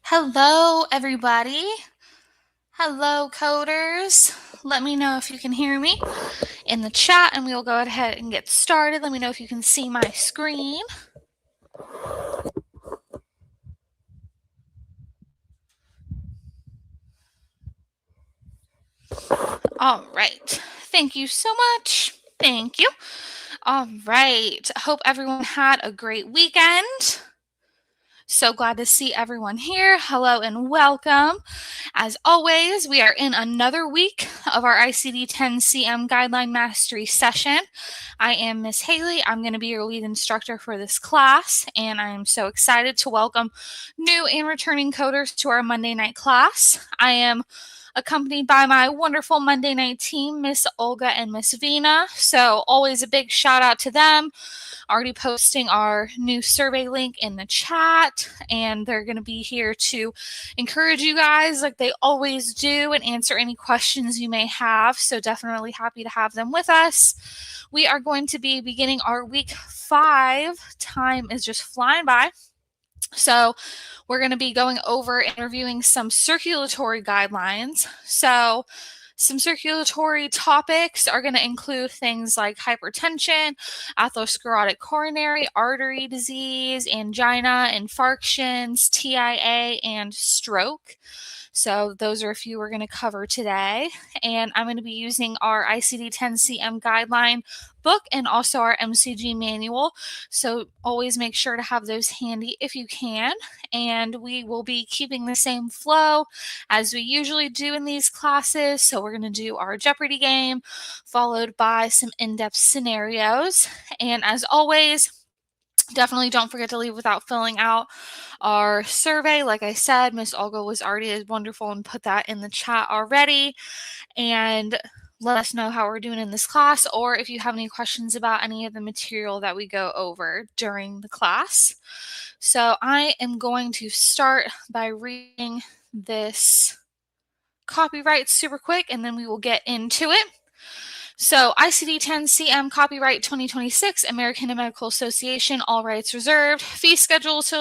Hello, everybody. Hello, coders. Let me know if you can hear me in the chat, and we will go ahead and get started. Let me know if you can see my screen. All right. Thank you so much. Thank you. All right. Hope everyone had a great weekend. So glad to see everyone here. Hello and welcome. As always, we are in another week of our ICD-10-CM Guideline Mastery session. I am Miss Haley. I'm going to be your lead instructor for this class, and I'm so excited to welcome new and returning coders to our Monday night class. I am accompanied by my wonderful Monday night team, Miss Olga and Miss Vina. So always a big shout out to them. Already posting our new survey link in the chat, and they're going to be here to encourage you guys like they always do and answer any questions you may have. So definitely happy to have them with us. We are going to be beginning our week 5. Time is just flying by. So we're going to be going over and reviewing some circulatory guidelines. So some circulatory topics are going to include things like hypertension, atherosclerotic coronary artery disease, angina, infarctions, TIA, and stroke. So those are a few we're going to cover today. And I'm going to be using our ICD-10-CM guideline book and also our MCG manual. So always make sure to have those handy if you can. And we will be keeping the same flow as we usually do in these classes. So we're going to do our Jeopardy game, followed by some in-depth scenarios. And as always, definitely don't forget to leave without filling out our survey. Like I said, Miss Olga was already wonderful and put that in the chat already. And let us know how we're doing in this class, or if you have any questions about any of the material that we go over during the class. So I am going to start by reading this copyright super quick, and then we will get into it. So ICD-10-CM Copyright 2026, American Medical Association, all rights reserved. Fee schedules,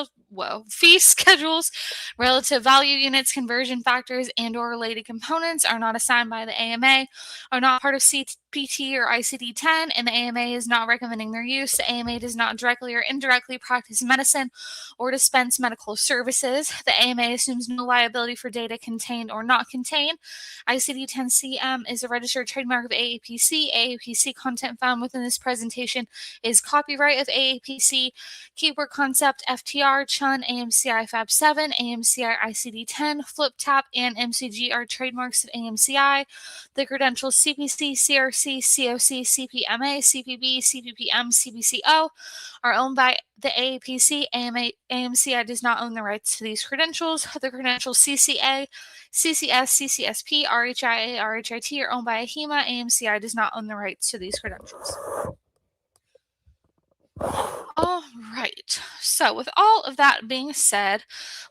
relative value units, conversion factors, and/or related components are not assigned by the AMA, are not part of CPT or ICD-10, and the AMA is not recommending their use. The AMA does not directly or indirectly practice medicine or dispense medical services. The AMA assumes no liability for data contained or not contained. ICD-10-CM is a registered trademark of AAPC. AAPC content found within this presentation is copyright of AAPC. Keyword concept FTR, CHUN, AMCI Fab 7, AMCI ICD-10, FlipTap, and MCG are trademarks of AMCI. The credentials CPC, CRC, COC, CPMA, CPB, CPPM, CBCO are owned by the AAPC. AMCI does not own the rights to these credentials. The credentials CCA, CCS, CCS-P, RHIA, RHIT are owned by AHEMA. AMCI does not own the rights to these credentials. All right. So with all of that being said,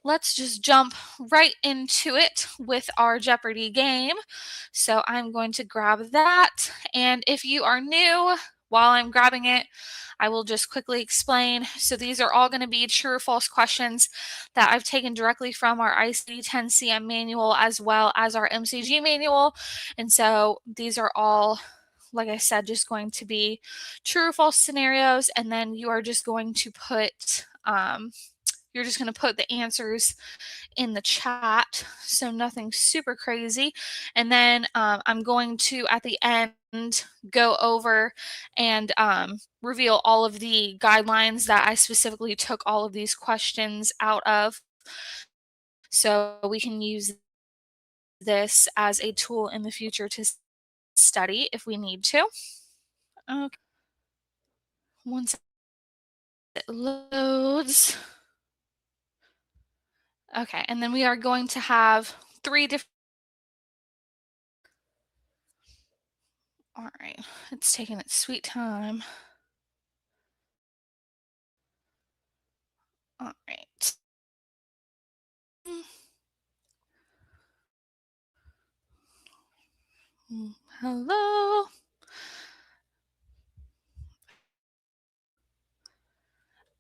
let's just jump right into it with our Jeopardy game. So I'm going to grab that. And if you are new, while I'm grabbing it, I will just quickly explain. So these are all going to be true or false questions that I've taken directly from our ICD-10-CM manual as well as our MCG manual. And so these are all, like I said, just going to be true or false scenarios, and then you are just going to put the answers in the chat, so nothing super crazy. And then I'm going to, at the end, go over and reveal all of the guidelines that I specifically took all of these questions out of, so we can use this as a tool in the future to study if we need to. Okay. Once it loads. Okay, and then we are going to have 3 different. All right, it's taking its sweet time. All right. Hello.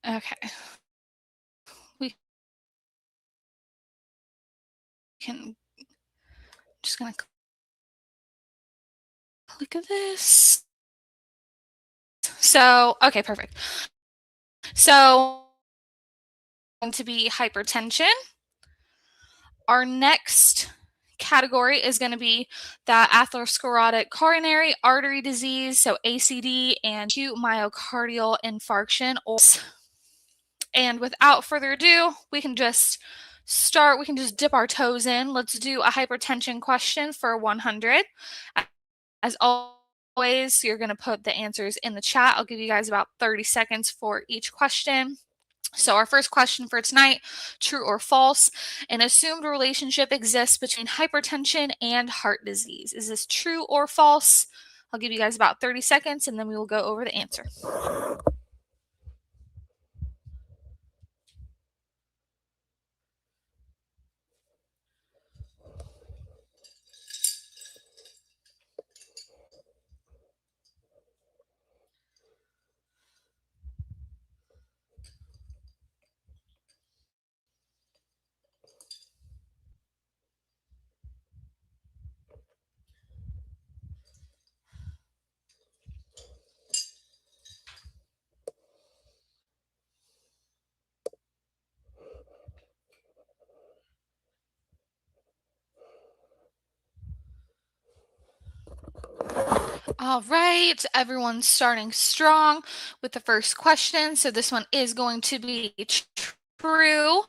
Okay. We can just gonna click this. So, okay, perfect. So, going to be hypertension. Our next category is going to be the atherosclerotic coronary artery disease, so ACD, and acute myocardial infarction. And without further ado, we can just start. We can just dip our toes in. Let's do a hypertension question for 100. As always, you're going to put the answers in the chat. I'll give you guys about 30 seconds for each question. So our first question for tonight, true or false, an assumed relationship exists between hypertension and heart disease. Is this true or false? I'll give you guys about 30 seconds and then we will go over the answer. All right, everyone's starting strong with the first question. So this one is going to be true.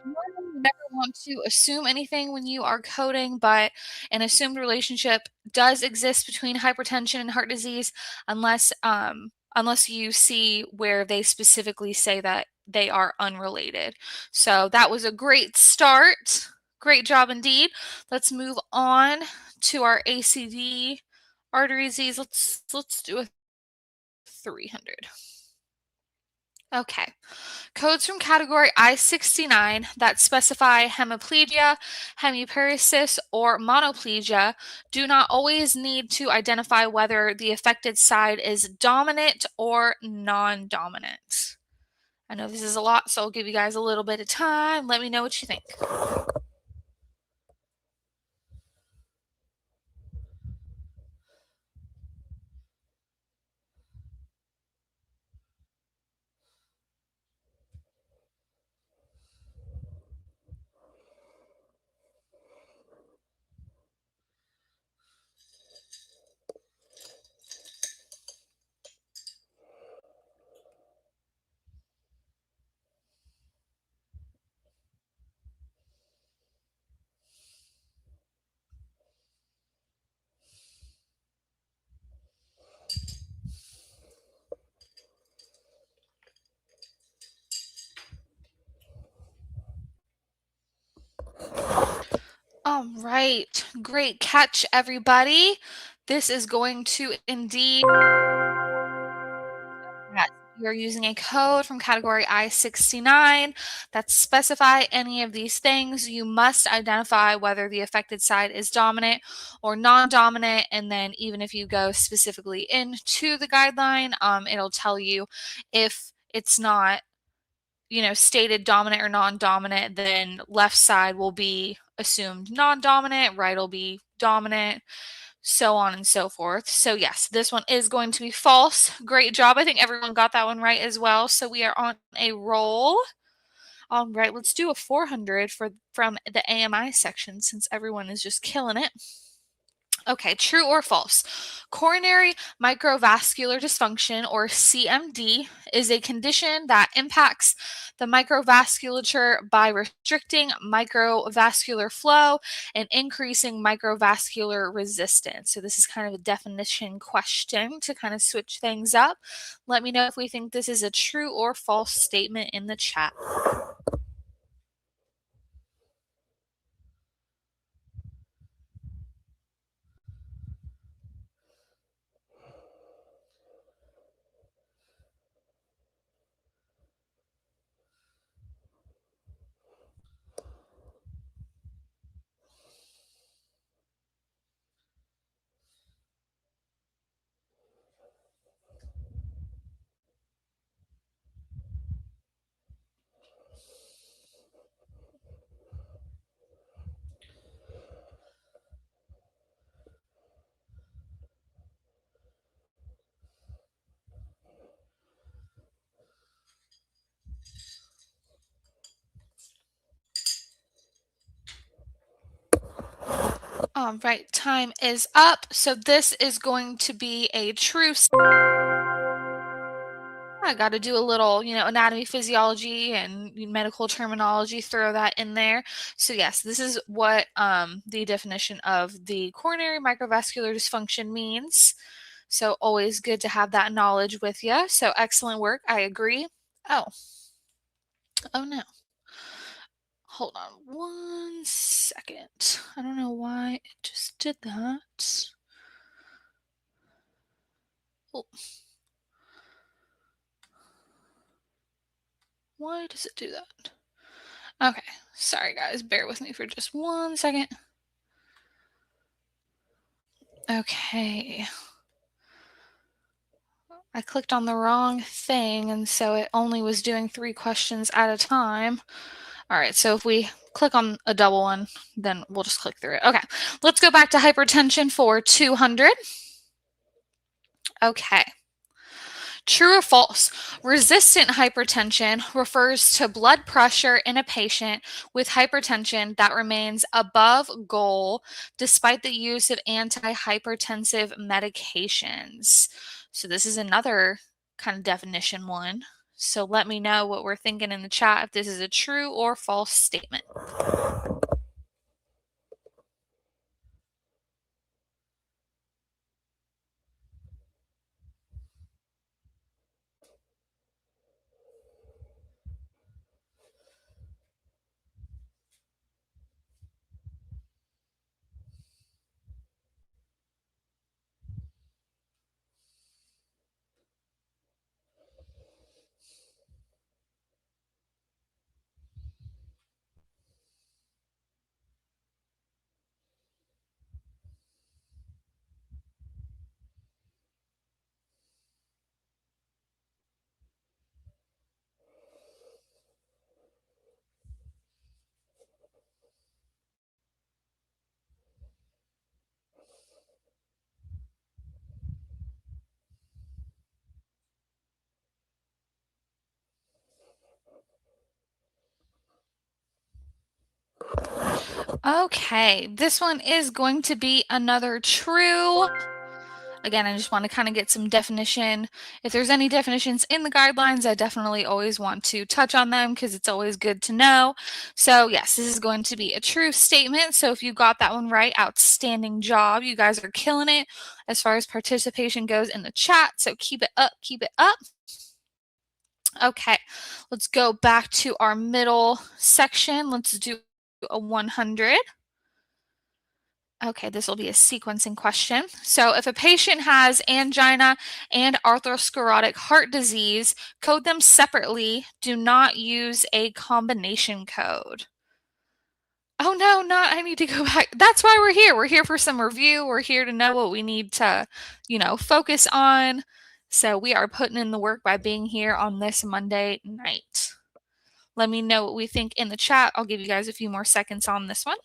You never want to assume anything when you are coding, but an assumed relationship does exist between hypertension and heart disease unless you see where they specifically say that they are unrelated. So that was a great start. Great job indeed. Let's move on to our ACD artery disease. Let's do a 300. Okay. Codes from category I-69 that specify hemiplegia, hemiparesis, or monoplegia do not always need to identify whether the affected side is dominant or non-dominant. I know this is a lot, so I'll give you guys a little bit of time. Let me know what you think. All right, great catch, everybody. This is going to indeed. You're using a code from category I-69 that specify any of these things. You must identify whether the affected side is dominant or non-dominant, and then even if you go specifically into the guideline, it'll tell you if it's not, stated dominant or non-dominant, then left side will be assumed non-dominant, right will be dominant, so on and so forth. So yes, this one is going to be false. Great job. I think everyone got that one right as well. So we are on a roll. All right, let's do a 400 from the AMI section since everyone is just killing it. Okay, true or false? Coronary microvascular dysfunction, or CMD, is a condition that impacts the microvasculature by restricting microvascular flow and increasing microvascular resistance. So this is kind of a definition question to kind of switch things up. Let me know if we think this is a true or false statement in the chat. All right, time is up. So this is going to be a true. I got to do a little, anatomy, physiology, and medical terminology. Throw that in there. So yes, this is what the definition of the coronary microvascular dysfunction means. So always good to have that knowledge with you. So excellent work. I agree. Oh, oh no. Hold on 1 second. I don't know why it just did that. Oh, why does it do that? Okay, sorry guys, bear with me for just 1 second. Okay. I clicked on the wrong thing, and so it only was doing 3 questions at a time. All right, so if we click on a double one, then we'll just click through it. Okay, let's go back to hypertension for 200. Okay. True or false? Resistant hypertension refers to blood pressure in a patient with hypertension that remains above goal despite the use of antihypertensive medications. So, this is another kind of definition one. So, let me know what we're thinking in the chat if this is a true or false statement. Okay, this one is going to be another true. Again, I just want to kind of get some definition. If there's any definitions in the guidelines, I definitely always want to touch on them because it's always good to know. So yes, this is going to be a true statement. So if you got that one right, outstanding job. You guys are killing it as far as participation goes in the chat. So keep it up, keep it up. Okay, let's go back to our middle section. Let's do a 100. Okay, this will be a sequencing question. So if a patient has angina and atherosclerotic heart disease, code them separately. Do not use a combination code. Oh no, not I need to go back. That's why we're here. We're here for some review. We're here to know what we need to, focus on. So we are putting in the work by being here on this Monday night. Let me know what we think in the chat. I'll give you guys a few more seconds on this one.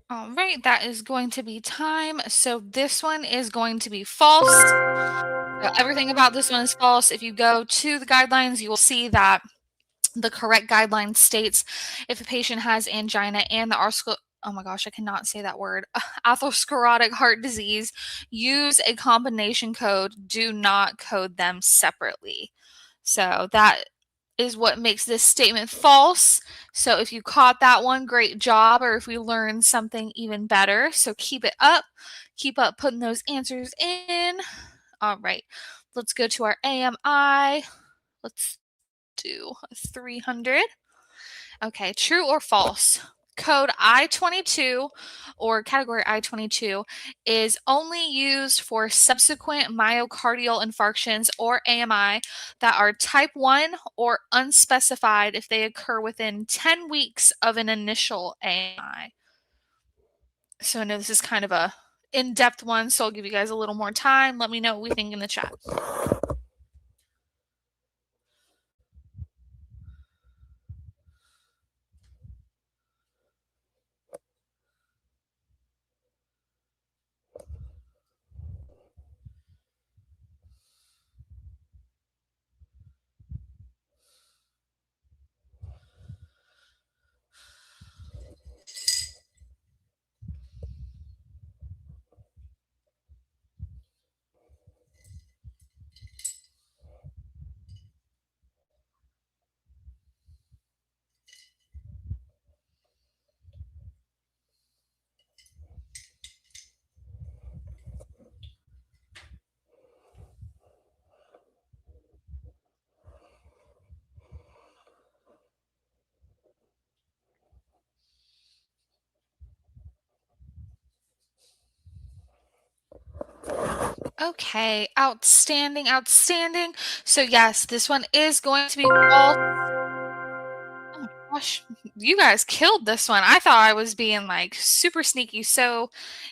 All right, that is going to be time. So this one is going to be false. So everything about this one is false. If you go to the guidelines, you will see that the correct guideline states if a patient has angina and oh my gosh, I cannot say that word, atherosclerotic heart disease, use a combination code. Do not code them separately. So that is what makes this statement false. So if you caught that one, great job, or if we learned something even better. So keep it up. Keep up putting those answers in. All right, let's go to our AMI. Let's do 300. Okay, true or false? Code I-22 or category I-22 is only used for subsequent myocardial infarctions or AMI that are type 1 or unspecified if they occur within 10 weeks of an initial AMI. So I know this is kind of a in-depth one, so I'll give you guys a little more time. Let me know what we think in the chat. Okay, outstanding, outstanding. So yes, this one is going to be false. Oh my gosh, you guys killed this one. I thought I was being like super sneaky. So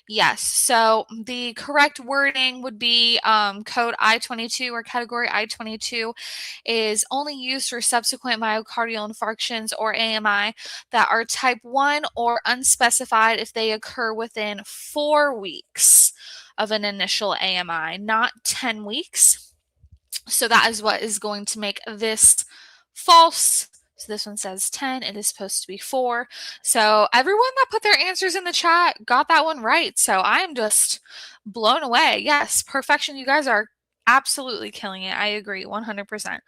yes, so the correct wording would be code I-22 or category I-22 is only used for subsequent myocardial infarctions or AMI that are type 1 or unspecified if they occur within 4 weeks of an initial AMI, not 10 weeks. So that is what is going to make this false. So this one says 10, it is supposed to be 4. So everyone that put their answers in the chat got that one right. So I am just blown away. Yes, perfection. You guys are absolutely killing it. I agree 100%.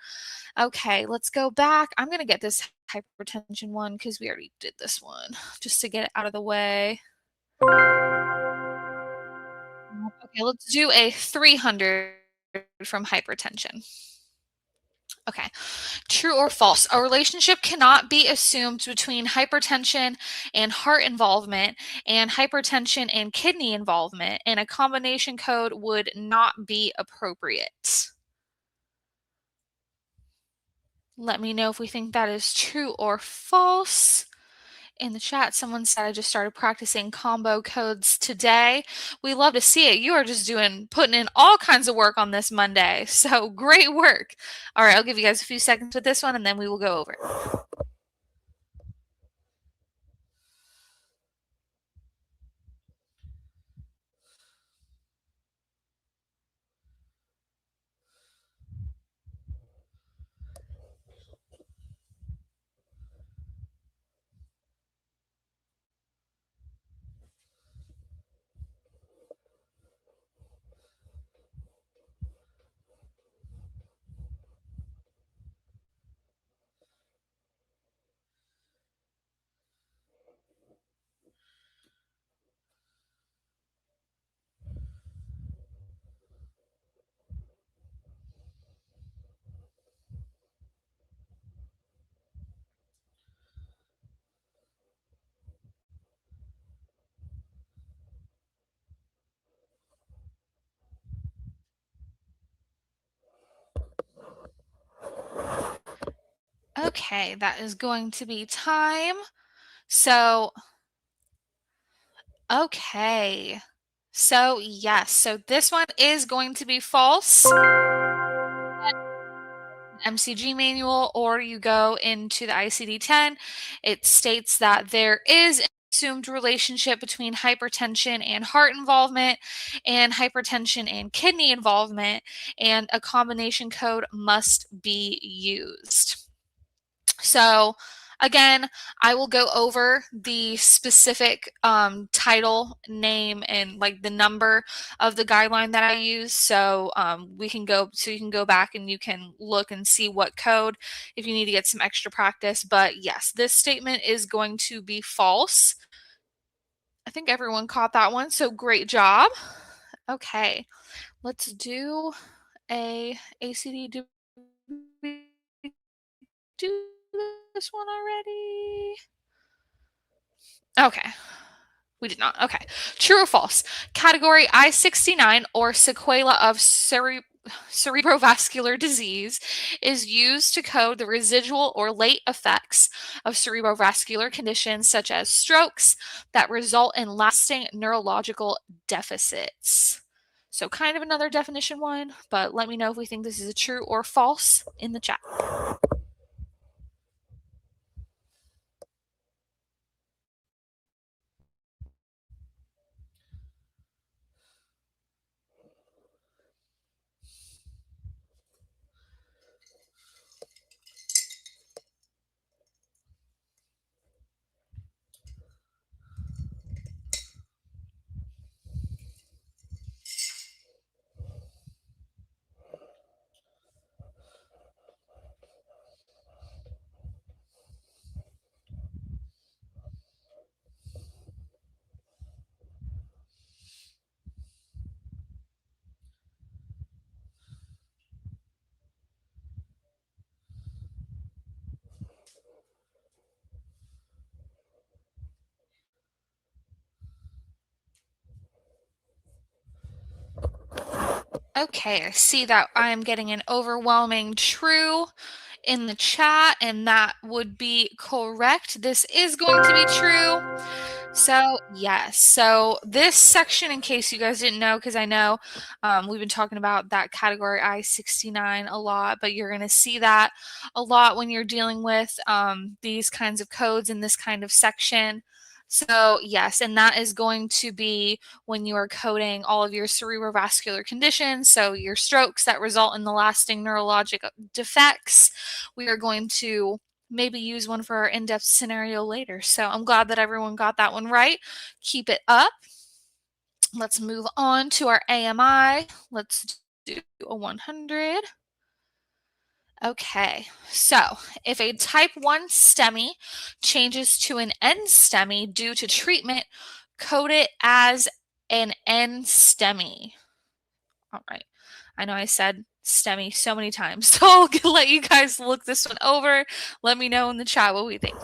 Okay, let's go back. I'm going to get this hypertension one because we already did this one just to get it out of the way. Okay, let's do a 300 from hypertension. Okay. True or false? A relationship cannot be assumed between hypertension and heart involvement and hypertension and kidney involvement, and a combination code would not be appropriate. Let me know if we think that is true or false. In the chat, someone said I just started practicing combo codes today. We love to see it. You are just putting in all kinds of work on this Monday. So great work. All right, I'll give you guys a few seconds with this one and then we will go over it. Okay, that is going to be time. So, okay. So, yes. So this one is going to be false. MCG manual, or you go into the ICD-10, it states that there is an assumed relationship between hypertension and heart involvement and hypertension and kidney involvement, and a combination code must be used. So again, I will go over the specific title, name, and like the number of the guideline that I use. So you can go back and you can look and see what code if you need to get some extra practice. But yes, this statement is going to be false. I think everyone caught that one. So great job. Okay, let's do a ACD. Do this one already? Okay. We did not. Okay. True or false? Category I-69 or sequela of cerebrovascular disease is used to code the residual or late effects of cerebrovascular conditions such as strokes that result in lasting neurological deficits. So kind of another definition one, but let me know if we think this is a true or false in the chat. Okay, I see that I'm getting an overwhelming true in the chat, and that would be correct. This is going to be true. So, yes. So, this section, in case you guys didn't know, because I know we've been talking about that category I-69 a lot, but you're going to see that a lot when you're dealing with these kinds of codes in this kind of section. So, yes, and that is going to be when you are coding all of your cerebrovascular conditions, so your strokes that result in the lasting neurologic defects. We are going to maybe use one for our in-depth scenario later. So I'm glad that everyone got that one right. Keep it up. Let's move on to our AMI. Let's do a 100. Okay, so if a type 1 STEMI changes to an N-STEMI due to treatment, code it as an N-STEMI. All right. I know I said STEMI so many times, so I'll let you guys look this one over. Let me know in the chat what we think.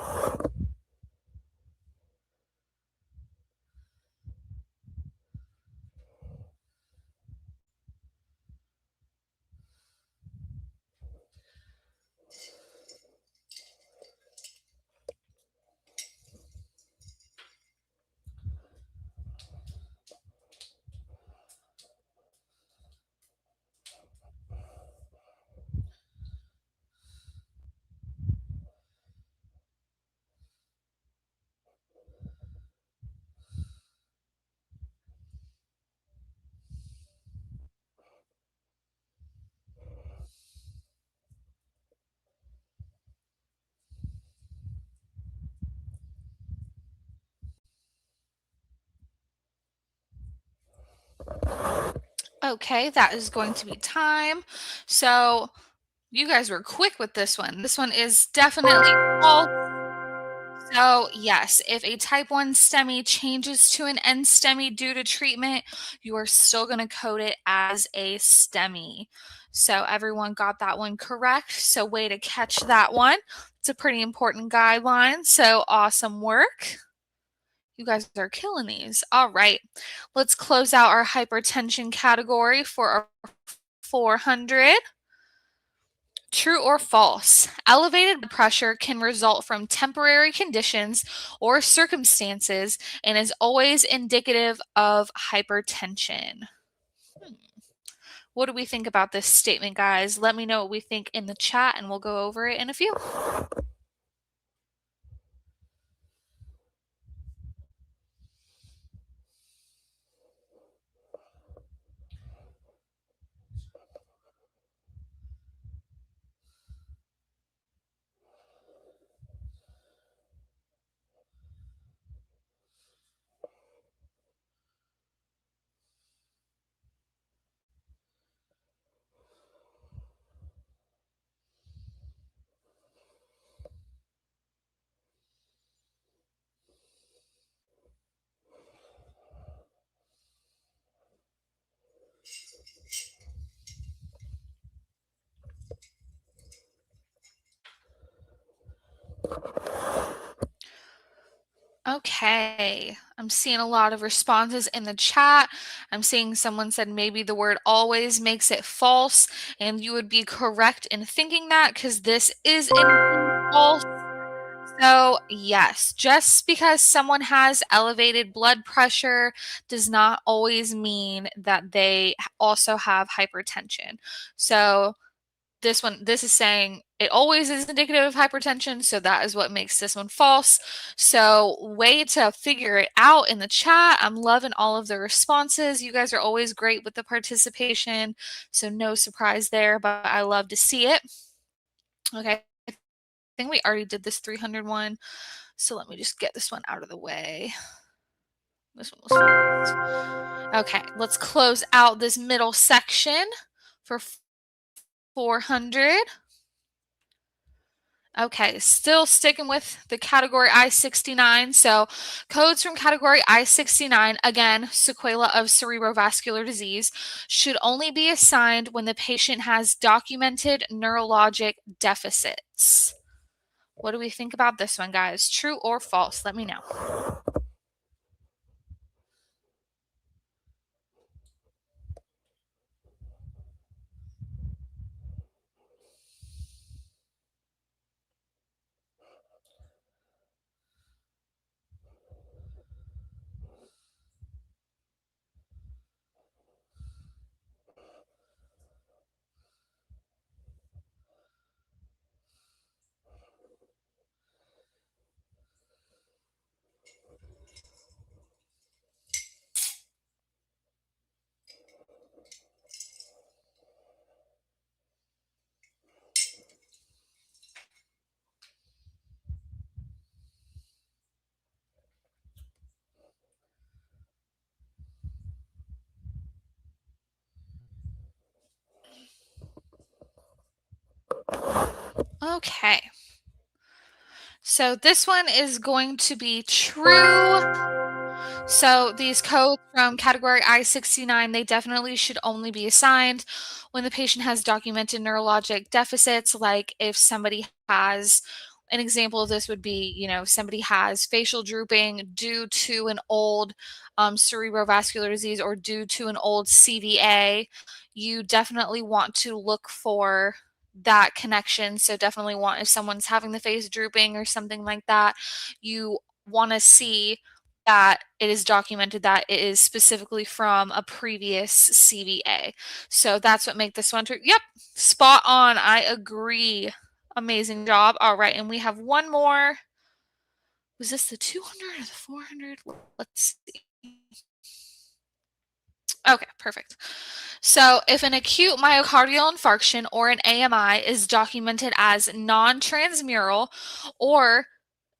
Okay, that is going to be time. So you guys were quick with this one. This one is definitely false. So yes, if a type 1 STEMI changes to an N-STEMI due to treatment, you are still going to code it as a STEMI. So everyone got that one correct. So way to catch that one. It's a pretty important guideline. So awesome work. You guys are killing these. All right. Let's close out our hypertension category for our 400. True or false? Elevated blood pressure can result from temporary conditions or circumstances and is always indicative of hypertension. What do we think about this statement, guys? Let me know what we think in the chat and we'll go over it in a few. Okay, I'm seeing a lot of responses in the chat. I'm seeing someone said maybe the word always makes it false, and you would be correct in thinking that because this is indeed false. So, yes, just because someone has elevated blood pressure does not always mean that they also have hypertension. So, this is saying it always is indicative of hypertension, so that is what makes this one false. So, way to figure it out in the chat. I'm loving all of the responses. You guys are always great with the participation, so no surprise there, but I love to see it. Okay, I think we already did this 300 one, so let me just get this one out of the way. This one was false. Okay, let's close out this middle section for 400. Okay, still sticking with the category I-69. So codes from category I-69, again, sequela of cerebrovascular disease, should only be assigned when the patient has documented neurologic deficits. What do we think about this one, guys? True or false? Let me know. Okay. So this one is going to be true. So these codes from category I-69, they definitely should only be assigned when the patient has documented neurologic deficits, like if somebody has an example of this would be, somebody has facial drooping due to an old cerebrovascular disease or due to an old CVA. You definitely want to look for that connection. So definitely want, if someone's having the face drooping or something like that, you want to see that it is documented that it is specifically from a previous CVA. So that's what make this one true. Yep, spot on. I agree. Amazing job. All right, and we have one more. Was this the 200 or the 400? Let's see. Okay, perfect. So, if an acute myocardial infarction or an AMI is documented as non-transmural or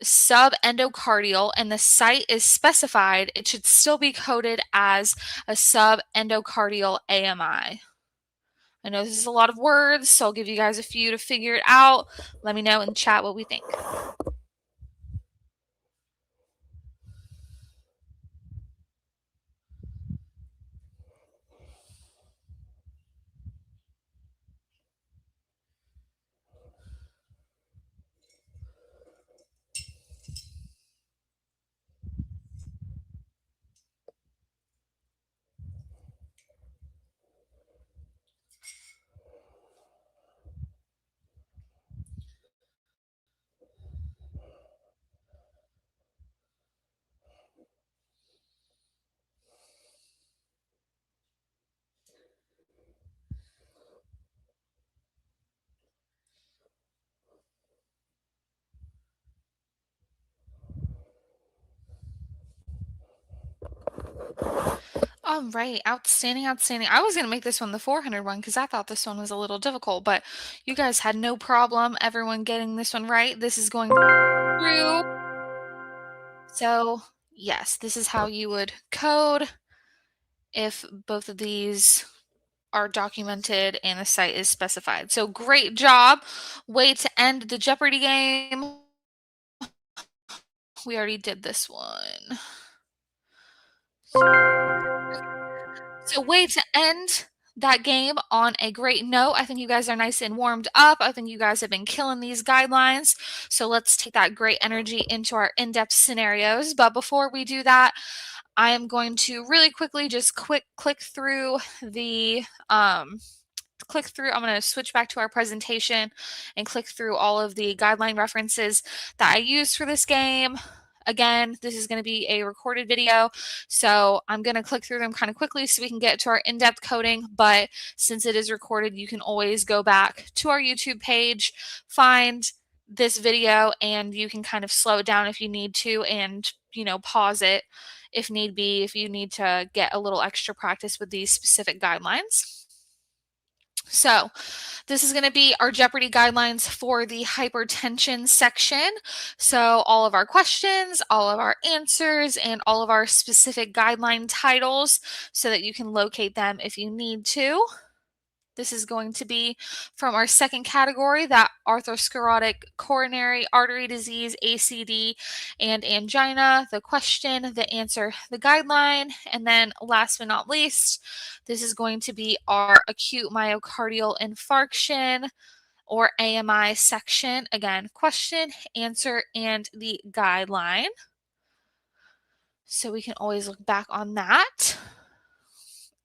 subendocardial and the site is specified, it should still be coded as a subendocardial AMI. I know this is a lot of words, so I'll give you guys a few to figure it out. Let me know in chat what we think. All right, outstanding, outstanding. I was going to make this one the 400 one because I thought this one was a little difficult, but you guys had no problem everyone getting this one right. This is going through. So, yes, this is how you would code if both of these are documented and the site is specified. So, great job. Way to end the Jeopardy game. We already did this one. So way to end that game on a great note. I think you guys are nice and warmed up. I think you guys have been killing these guidelines. So let's take that great energy into our in-depth scenarios. But before we do that, I am going to really quickly just click through the I'm going to switch back to our presentation and click through all of the guideline references that I use for this game. Again, this is going to be a recorded video, so I'm going to click through them kind of quickly so we can get to our in-depth coding, but since it is recorded, you can always go back to our YouTube page, find this video, and you can kind of slow it down if you need to and, pause it if need be, if you need to get a little extra practice with these specific guidelines. So this is going to be our Jeopardy guidelines for the hypertension section. So all of our questions, all of our answers, and all of our specific guideline titles so that you can locate them if you need to. This is going to be from our second category, that atherosclerotic coronary artery disease, ACD, and angina, the question, the answer, the guideline, and then last but not least, this is going to be our acute myocardial infarction, or AMI section. Again, question, answer, and the guideline. So we can always look back on that.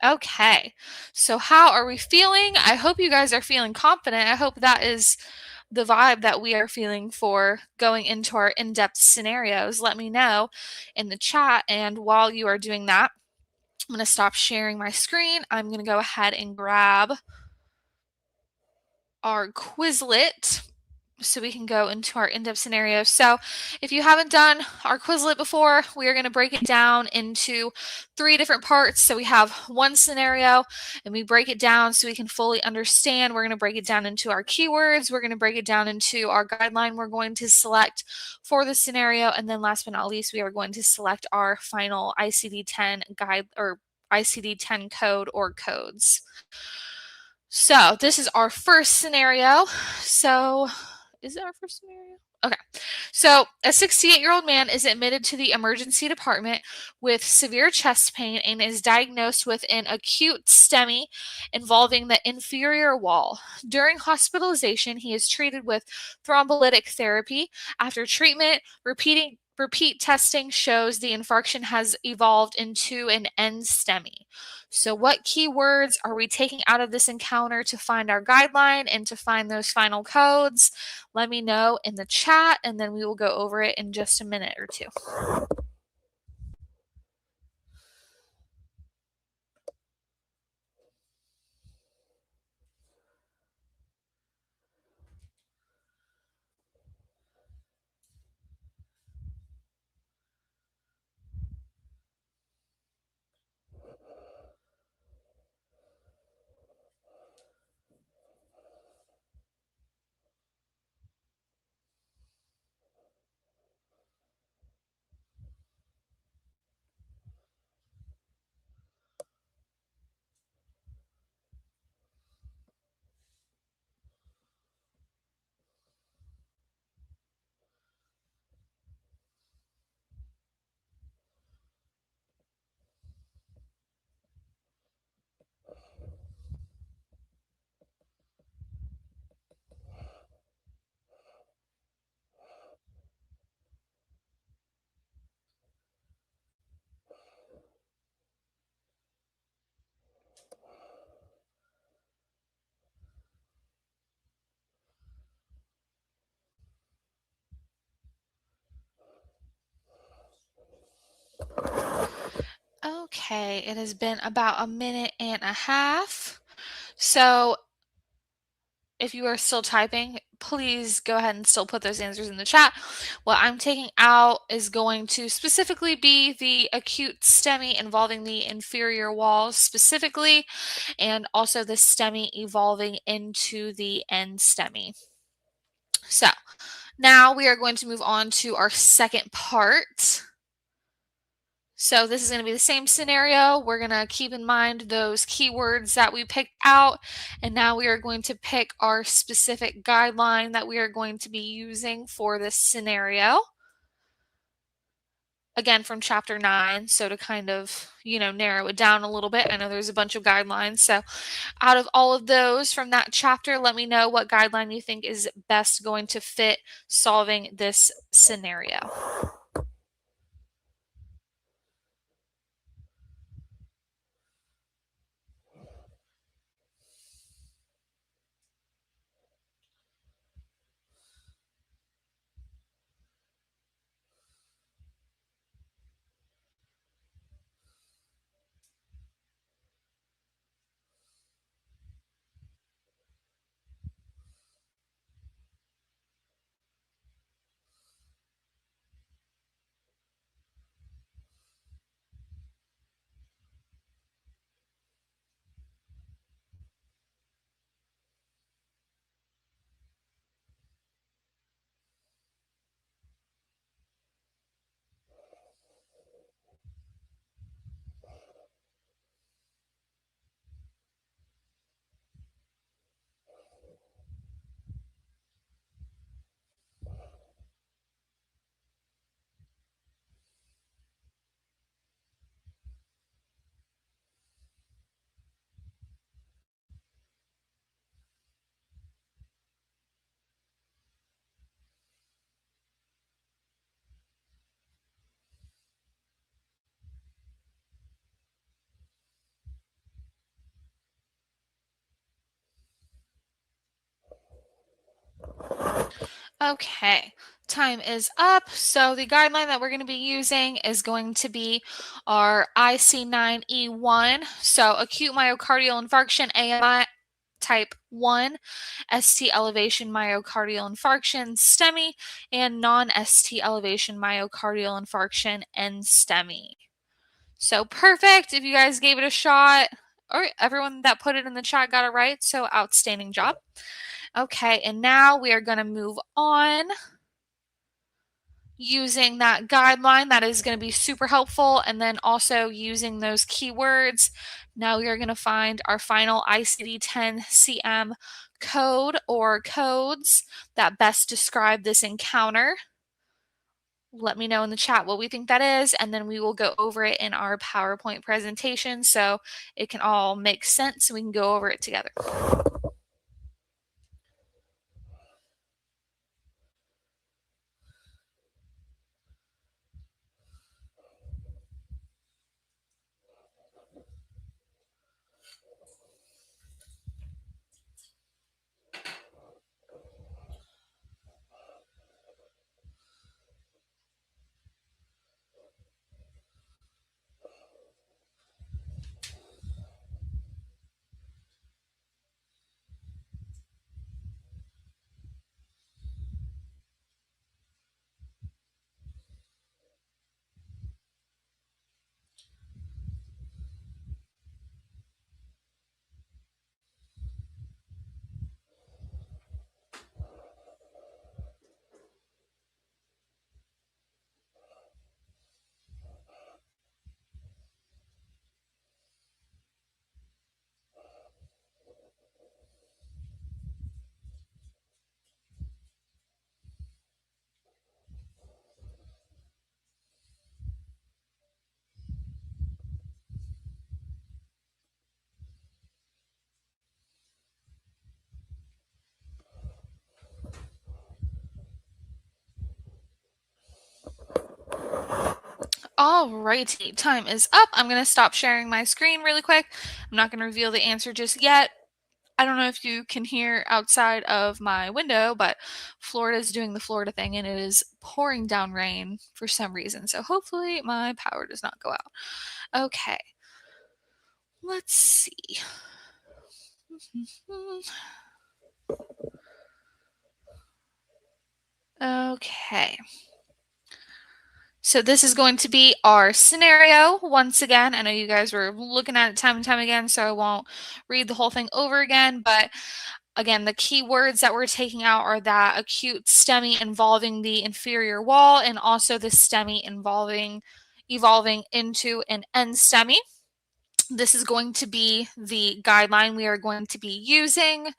Okay, so how are we feeling? I hope you guys are feeling confident. I hope that is the vibe that we are feeling for going into our in-depth scenarios. Let me know in the chat. And while you are doing that, I'm going to stop sharing my screen. I'm going to go ahead and grab our Quizlet so we can go into our in-depth scenario. So if you haven't done our Quizlet before, we are going to break it down into 3 different parts. So we have one scenario and we break it down so we can fully understand. We're going to break it down into our keywords. We're going to break it down into our guideline we're going to select for the scenario. And then last but not least, we are going to select our final ICD-10 guide or ICD-10 code or codes. So this is our first scenario. So is it our first scenario? Okay. So a 68-year-old man is admitted to the emergency department with severe chest pain and is diagnosed with an acute STEMI involving the inferior wall. During hospitalization, he is treated with thrombolytic therapy. After treatment, repeat testing shows the infarction has evolved into an NSTEMI. So what keywords are we taking out of this encounter to find our guideline and to find those final codes? Let me know in the chat, and then we will go over it in just a minute or two. Okay, it has been about a minute and a half. So if you are still typing, please go ahead and still put those answers in the chat. What I'm taking out is going to specifically be the acute STEMI involving the inferior wall specifically, and also the STEMI evolving into the NSTEMI. So now we are going to move on to our second part. So this is going to be the same scenario. We're going to keep in mind those keywords that we picked out. And now we are going to pick our specific guideline that we are going to be using for this scenario. again, from chapter 9. So to kind of, narrow it down a little bit, I know there's a bunch of guidelines. So out of all of those from that chapter, let me know what guideline you think is best going to fit solving this scenario. Okay, time is up. So the guideline that we're going to be using is going to be our IC9E1. So acute myocardial infarction, AMI type 1, ST elevation myocardial infarction, STEMI, and non-ST elevation myocardial infarction, NSTEMI. So perfect. If you guys gave it a shot, all right, everyone that put it in the chat got it right. So outstanding job. Okay, and now we are going to move on using that guideline. That is going to be super helpful. And then also using those keywords. Now we are going to find our final ICD-10 CM code or codes that best describe this encounter. Let me know in the chat what we think that is, and then we will go over it in our PowerPoint presentation so it can all make sense and we can go over it together. Alrighty, time is up. I'm going to stop sharing my screen really quick. I'm not going to reveal the answer just yet. I don't know if you can hear outside of my window, but Florida is doing the Florida thing and it is pouring down rain for some reason. So hopefully my power does not go out. Okay, let's see. Okay. So this is going to be our scenario. Once again, I know you guys were looking at it time and time again, so I won't read the whole thing over again. But again, the key words that we're taking out are that acute STEMI involving the inferior wall and also the STEMI evolving into an NSTEMI. This is going to be the guideline we are going to be using.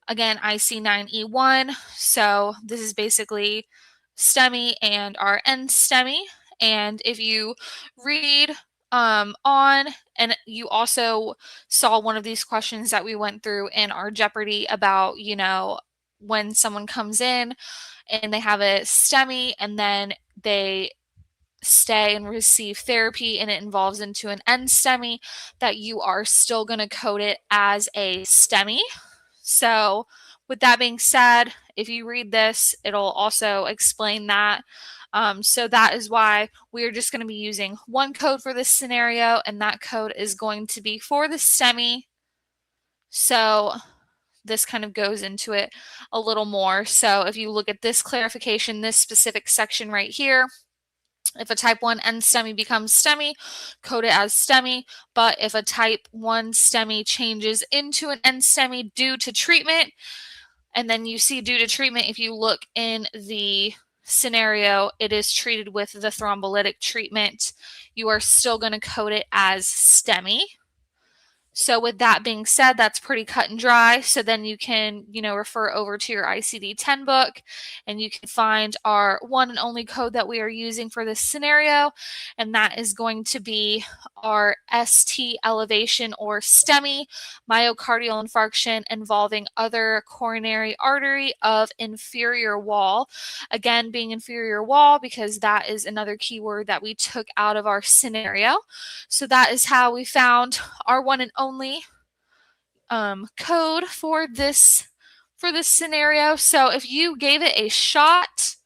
Again, IC9E1. So this is basically STEMI and our NSTEMI. And if you read on, and you also saw one of these questions that we went through in our Jeopardy about, when someone comes in and they have a STEMI and then they stay and receive therapy and it involves into an NSTEMI, that you are still going to code it as a STEMI. So with that being said, if you read this, it'll also explain that. So that is why we're just going to be using one code for this scenario, and that code is going to be for the STEMI. So this kind of goes into it a little more. So if you look at this clarification, this specific section right here, if a type 1 NSTEMI becomes STEMI, code it as STEMI. But if a type 1 STEMI changes into an NSTEMI due to treatment, and then you see due to treatment, if you look in the scenario, it is treated with the thrombolytic treatment, you are still going to code it as STEMI. So with that being said, that's pretty cut and dry. So then you can, refer over to your ICD-10 book and you can find our one and only code that we are using for this scenario. And that is going to be our ST elevation or STEMI, myocardial infarction involving other coronary artery of inferior wall. Again, being inferior wall because that is another keyword that we took out of our scenario. So that is how we found our one and only code for this scenario. So if you gave it a shot,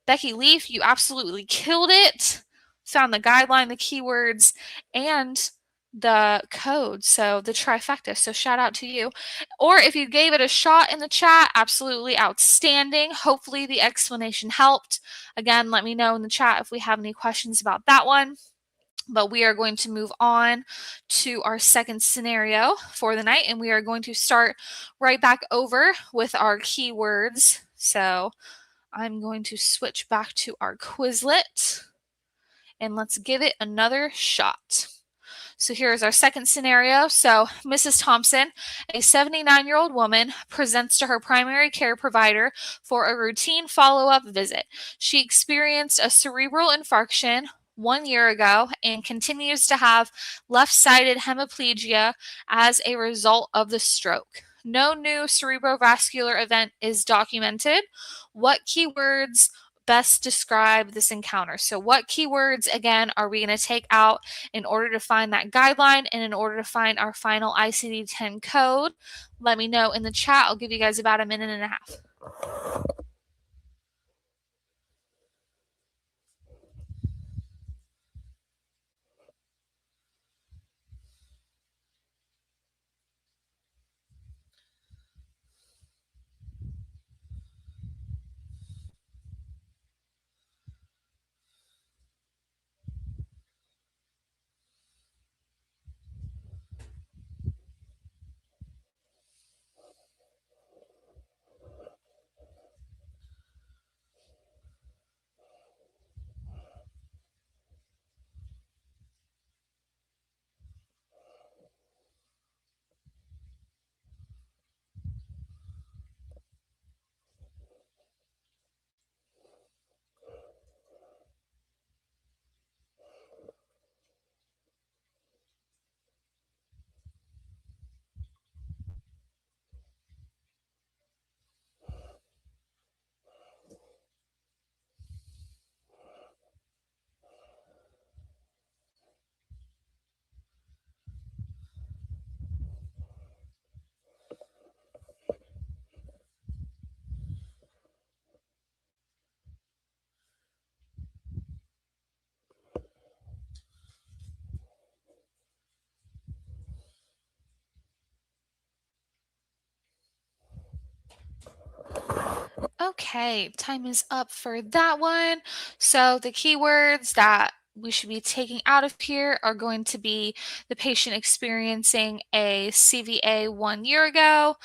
Becky Leaf, you absolutely killed it. Found the guideline, the keywords, and the code. So the trifecta. So shout out to you. Or if you gave it a shot in the chat, absolutely outstanding. Hopefully the explanation helped. Again, let me know in the chat if we have any questions about that one. But we are going to move on to our second scenario for the night, and we are going to start right back over with our keywords. So I'm going to switch back to our Quizlet, and let's give it another shot. So here's our second scenario. So Mrs. Thompson, a 79-year-old woman, presents to her primary care provider for a routine follow-up visit. She experienced a cerebral infarction 1 year ago and continues to have left-sided hemiplegia as a result of the stroke. No new cerebrovascular event is documented. What keywords best describe this encounter? So what keywords, again, are we going to take out in order to find that guideline and in order to find our final ICD-10 code? Let me know in the chat. I'll give you guys about a minute and a half. Okay, time is up for that one. So the keywords that we should be taking out of here are going to be the patient experiencing a CVA 1 year ago,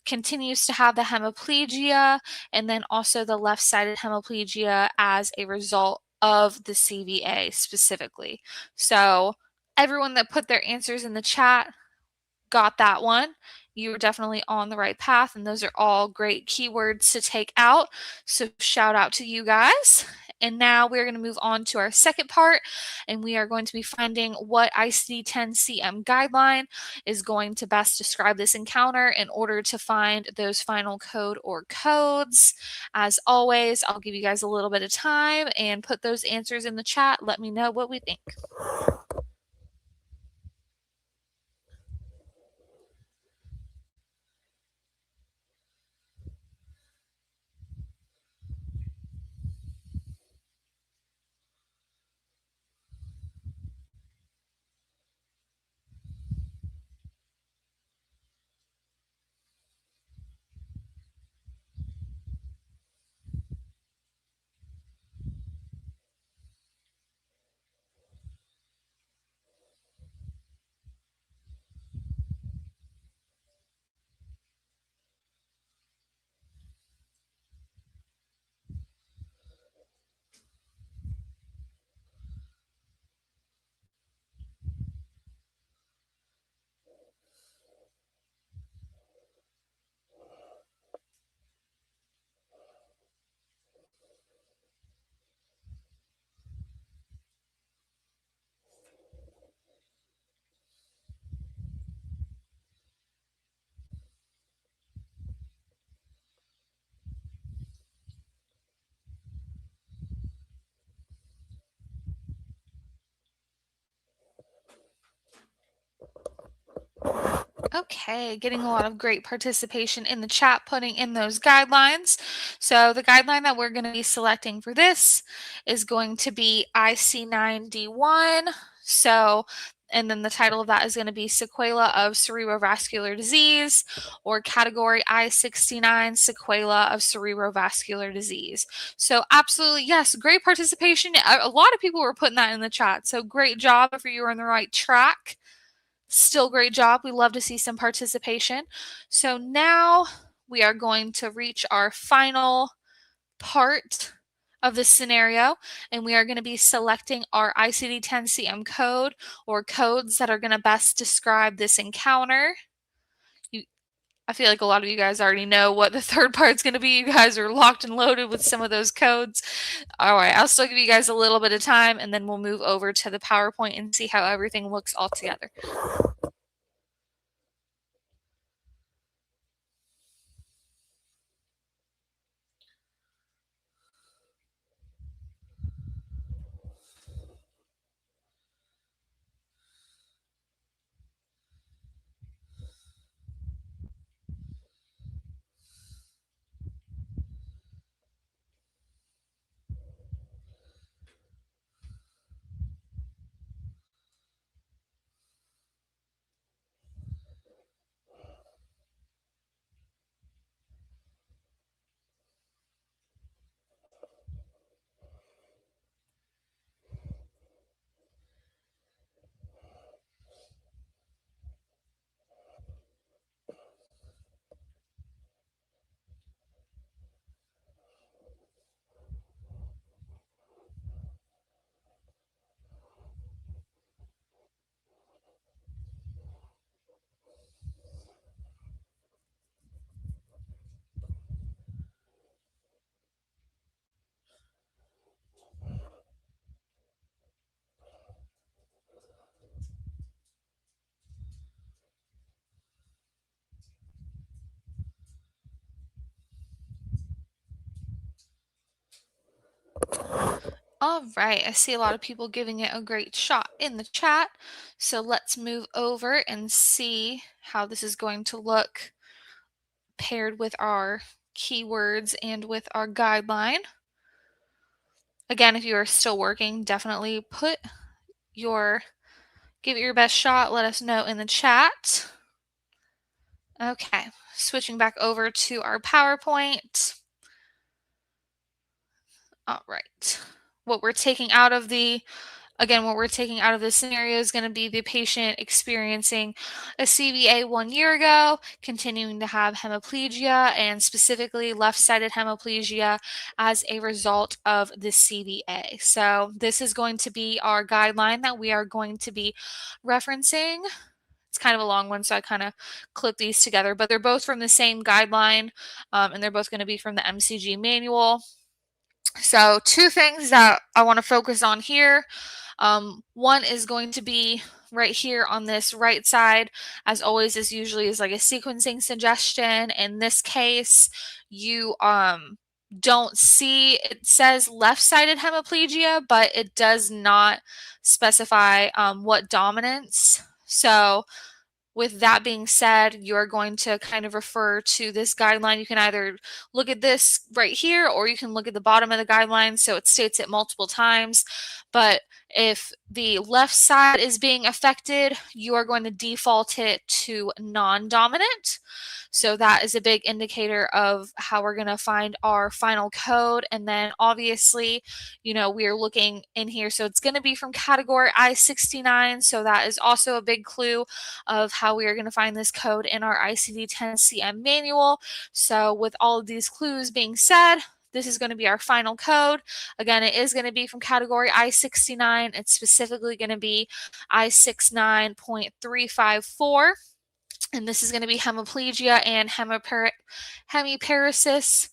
continues to have the hemiplegia, and then also the left-sided hemiplegia as a result of the CVA specifically. So everyone that put their answers in the chat got that one. you are definitely on the right path, and those are all great keywords to take out. So shout out to you guys. And now we're going to move on to our second part, and we are going to be finding what ICD-10-CM guideline is going to best describe this encounter in order to find those final code or codes. As always, I'll give you guys a little bit of time and put those answers in the chat. Let me know what we think. Okay, getting a lot of great participation in the chat, putting in those guidelines. So the guideline that we're going to be selecting for this is going to be IC9D1. So, and then the title of that is going to be Sequela of Cerebrovascular Disease, or category I69, Sequela of Cerebrovascular Disease. So absolutely, yes, great participation. A lot of people were putting that in the chat. So great job if you were on the right track. Still great job. We love to see some participation. So now we are going to reach our final part of this scenario, and we are going to be selecting our ICD-10-CM code, or codes that are going to best describe this encounter. I feel like a lot of you guys already know what the third part's going to be. You guys are locked and loaded with some of those codes. All right, I'll still give you guys a little bit of time, and then we'll move over to the PowerPoint and see how everything looks all together. All right, I see a lot of people giving it a great shot in the chat. So let's move over and see how this is going to look paired with our keywords and with our guideline. Again, if you are still working, definitely give it your best shot. Let us know in the chat. Okay, switching back over to our PowerPoint. All right. What we're taking out of this scenario is going to be the patient experiencing a CVA 1 year ago, continuing to have hemiplegia, and specifically left-sided hemiplegia as a result of the CVA. So this is going to be our guideline that we are going to be referencing It's kind of a long one, so I kind of clipped these together, but they're both from the same guideline, and they're both going to be from the MCG manual. So 2 things that I want to focus on here. One is going to be right here on this right side. As always, this usually is like a sequencing suggestion. In this case, you don't see, it says left-sided hemiplegia, but it does not specify what dominance. So with that being said, you're going to kind of refer to this guideline. You can either look at this right here, or you can look at the bottom of the guideline, so it states it multiple times. But if the left side is being affected, you are going to default it to non-dominant. So that is a big indicator of how we're going to find our final code. And then obviously, we're looking in here. So it's going to be from category I-69. So that is also a big clue of how we are going to find this code in our ICD-10-CM manual. So with all of these clues being said, this is going to be our final code. Again, it is going to be from category I-69. It's specifically going to be I-69.354. And this is going to be hemiplegia and hemiparesis.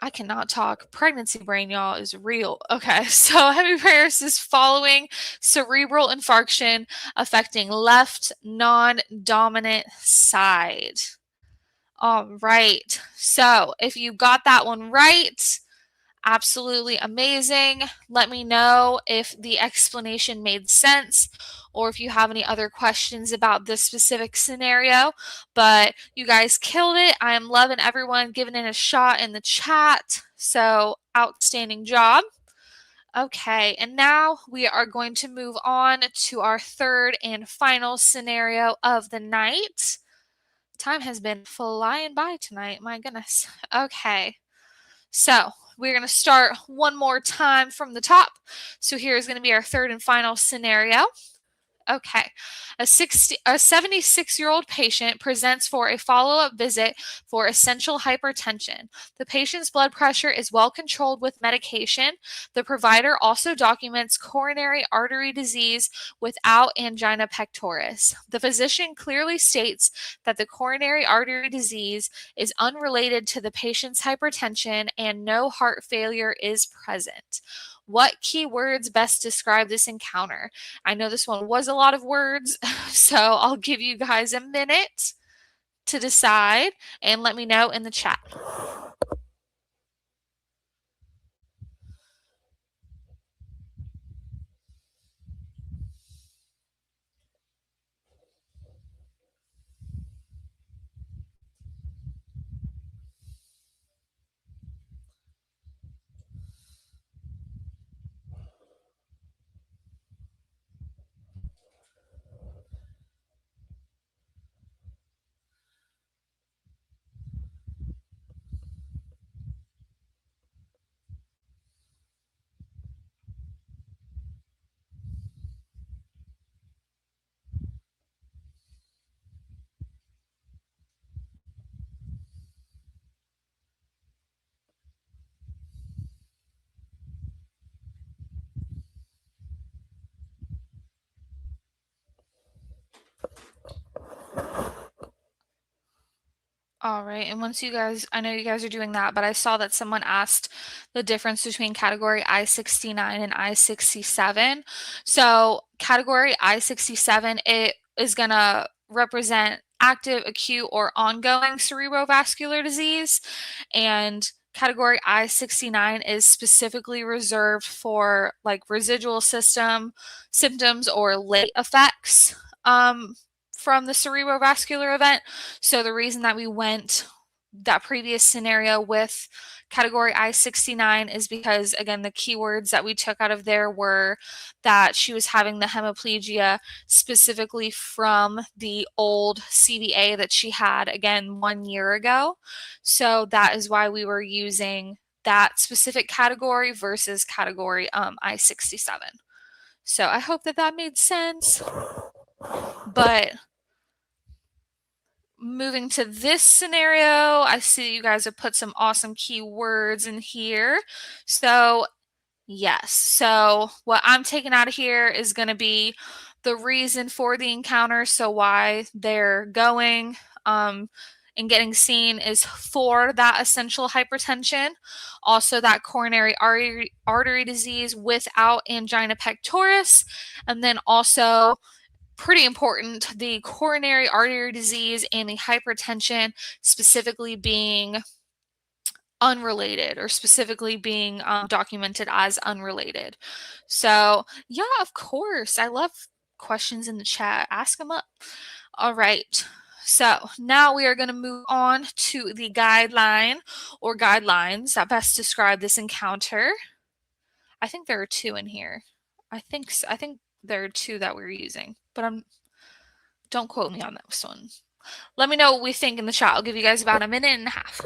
I cannot talk. Pregnancy brain, y'all, is real. Okay, so hemiparesis following cerebral infarction affecting left non-dominant side. All right, so if you got that one right, absolutely amazing. Let me know if the explanation made sense or if you have any other questions about this specific scenario. But you guys killed it. I am loving everyone giving it a shot in the chat. So outstanding job. Okay, and now we are going to move on to our third and final scenario of the night. Time has been flying by tonight. My goodness. Okay. So we're going to start one more time from the top. So here's going to be our third and final scenario. Okay, a 76-year-old patient presents for a follow-up visit for essential hypertension. The patient's blood pressure is well controlled with medication. The provider also documents coronary artery disease without angina pectoris. The physician clearly states that the coronary artery disease is unrelated to the patient's hypertension and no heart failure is present. What keywords best describe this encounter? I know this one was a lot of words, so I'll give you guys a minute to decide and let me know in the chat. All right, and once you guys, I know you guys are doing that, but I saw that someone asked the difference between category I-69 and I-67. So category I-67, it is going to represent active, acute, or ongoing cerebrovascular disease, and category I-69 is specifically reserved for like residual system symptoms or late effects from the cerebrovascular event. So the reason that we went that previous scenario with category I-69 is because, again, the keywords that we took out of there were that she was having the hemiplegia specifically from the old CVA that she had, again, 1 year ago. So that is why we were using that specific category versus category I-67. So I hope that that made sense. But moving to this scenario, I see you guys have put some awesome keywords in here. So yes, so what I'm taking out of here is going to be the reason for the encounter, so why they're going and getting seen is for that essential hypertension, also that coronary artery disease without angina pectoris, and then also pretty important, the coronary artery disease and the hypertension specifically being unrelated or specifically being documented as unrelated. So, yeah, of course. I love questions in the chat. Ask them up. All right. So now we are going to move on to the guideline or guidelines that best describe this encounter. I think there are two in here. I think so. I think there are two that we're using, but don't quote me on this one. Let me know what we think in the chat. I'll give you guys about a minute and a half.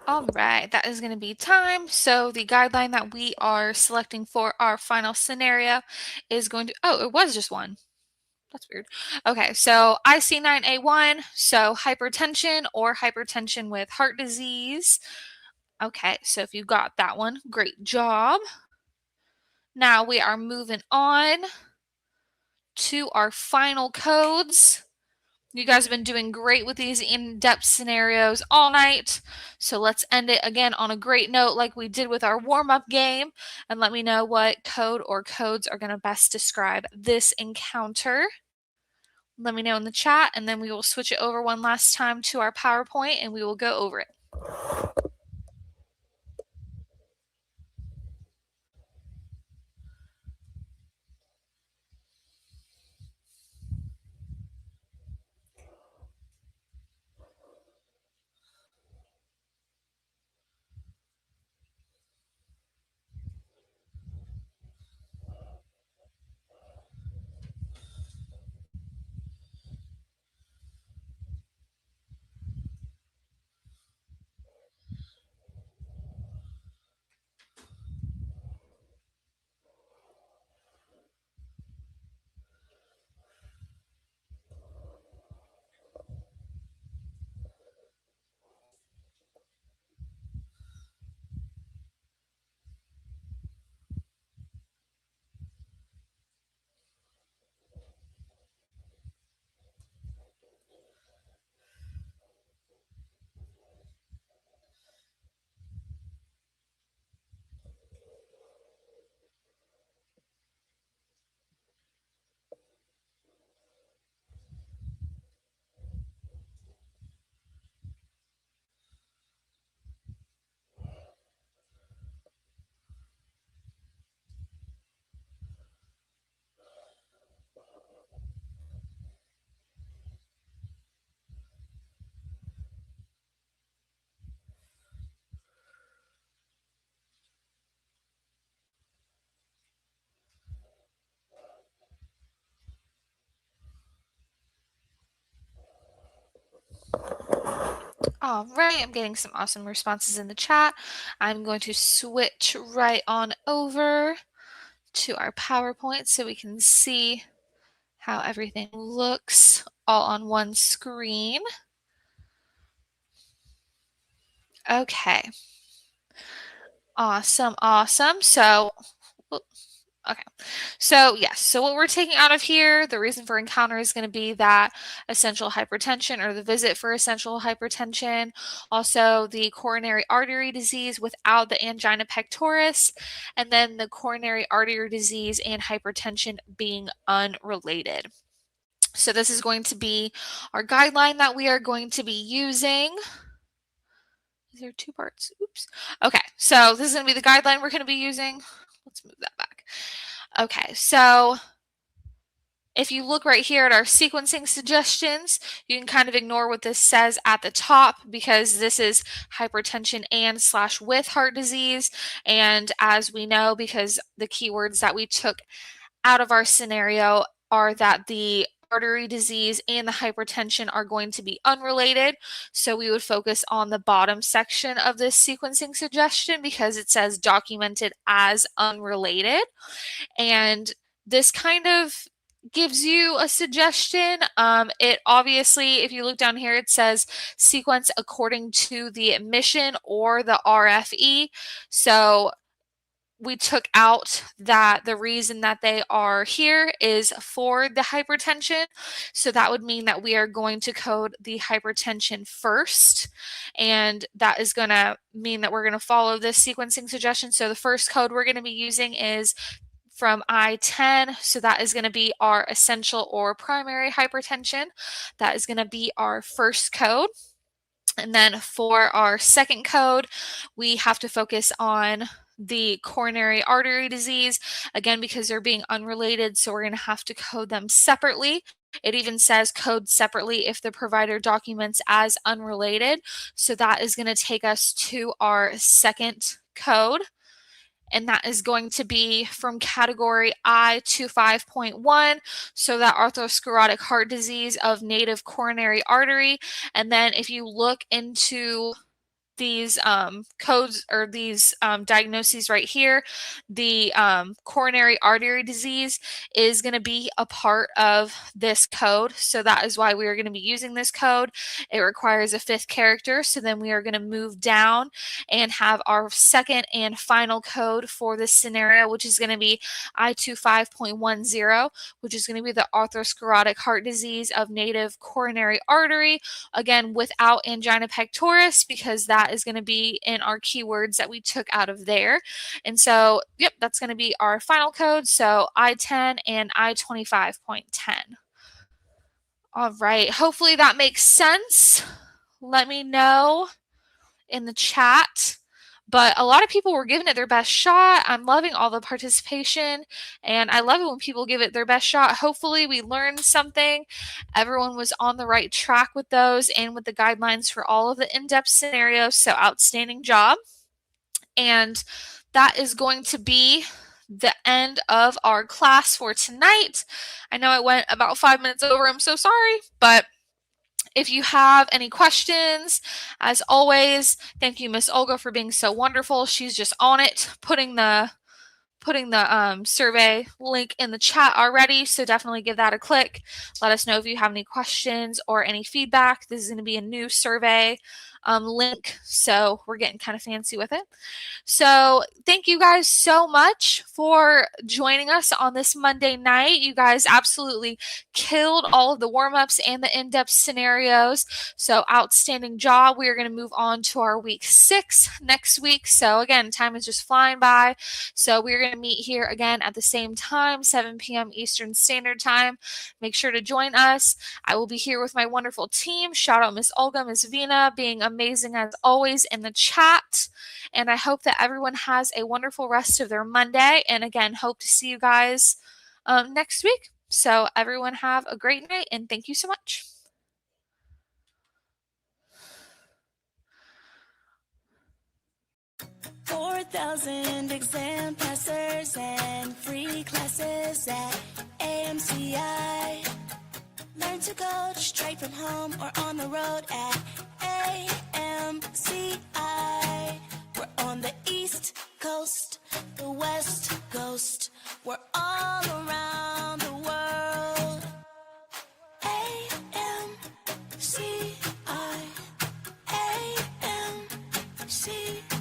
All right, that is going to be time. So the guideline that we are selecting for our final scenario is going to, oh, it was just one. That's weird. Okay, so IC9A1, so hypertension or hypertension with heart disease. Okay, so if you got that one, great job. Now we are moving on to our final codes. You guys have been doing great with these in-depth scenarios all night. So let's end it again on a great note like we did with our warm-up game. And let me know what code or codes are going to best describe this encounter. Let me know in the chat, and then we will switch it over one last time to our PowerPoint, and we will go over it. All right, I'm getting some awesome responses in the chat. I'm going to switch right on over to our PowerPoint so we can see how everything looks all on one screen. Okay. Awesome. Awesome. So, okay. So, yes. So, what we're taking out of here, the reason for encounter is going to be that essential hypertension or the visit for essential hypertension. Also, the coronary artery disease without the angina pectoris. And then the coronary artery disease and hypertension being unrelated. So, this is going to be our guideline that we are going to be using. Is there two parts? Oops. Okay, so this is going to be the guideline we're going to be using. Let's move that back. Okay, so if you look right here at our sequencing suggestions, you can kind of ignore what this says at the top because this is hypertension and / with heart disease. And as we know, because the keywords that we took out of our scenario are that the artery disease and the hypertension are going to be unrelated. So we would focus on the bottom section of this sequencing suggestion because it says documented as unrelated. And this kind of gives you a suggestion. It obviously, if you look down here, it says sequence according to the admission or the RFE. So we took out that the reason that they are here is for the hypertension. So that would mean that we are going to code the hypertension first. And that is going to mean that we're going to follow this sequencing suggestion. So the first code we're going to be using is from I-10. So that is going to be our essential or primary hypertension. That is going to be our first code. And then for our second code, we have to focus on the coronary artery disease, again, because they're being unrelated. So we're going to have to code them separately. It even says code separately if the provider documents as unrelated. So that is going to take us to our second code. And that is going to be from category I-25.1, so that atherosclerotic heart disease of native coronary artery. And then if you look into these codes or these diagnoses right here, the coronary artery disease is going to be a part of this code. So that is why we are going to be using this code. It requires a 5th character. So then we are going to move down and have our second and final code for this scenario, which is going to be I-25.10, which is going to be the atherosclerotic heart disease of native coronary artery, again, without angina pectoris, because that is going to be in our keywords that we took out of there. And so, yep, that's going to be our final code. So I-10 and I-25.10. All right. Hopefully that makes sense. Let me know in the chat. But a lot of people were giving it their best shot. I'm loving all the participation, and I love it when people give it their best shot. Hopefully we learned something. Everyone was on the right track with those and with the guidelines for all of the in-depth scenarios, so outstanding job. And that is going to be the end of our class for tonight. I know I went about 5 minutes over. I'm so sorry, but if you have any questions, as always, thank you, Miss Olga, for being so wonderful. She's just on it, putting the survey link in the chat already. So definitely give that a click. Let us know if you have any questions or any feedback. This is going to be a new survey link, so we're getting kind of fancy with it. So thank you guys so much for joining us on this Monday night. You guys absolutely killed all of the warm-ups and the in-depth scenarios. So outstanding job. We are going to move on to our week 6 next week. So again, time is just flying by. So we're going to meet here again at the same time, 7 p.m. Eastern Standard Time. Make sure to join us. I will be here with my wonderful team. Shout out Miss Olga, Miss Vina, being amazing as always in the chat. And I hope that everyone has a wonderful rest of their Monday. And again, hope to see you guys next week. So everyone have a great night, and thank you so much. 4,000 exam passers and free classes at AMCI. Learn to go straight from home or on the road at AMCI. We're on the East Coast, the West Coast. We're all around the world. AMCI, AMCI. See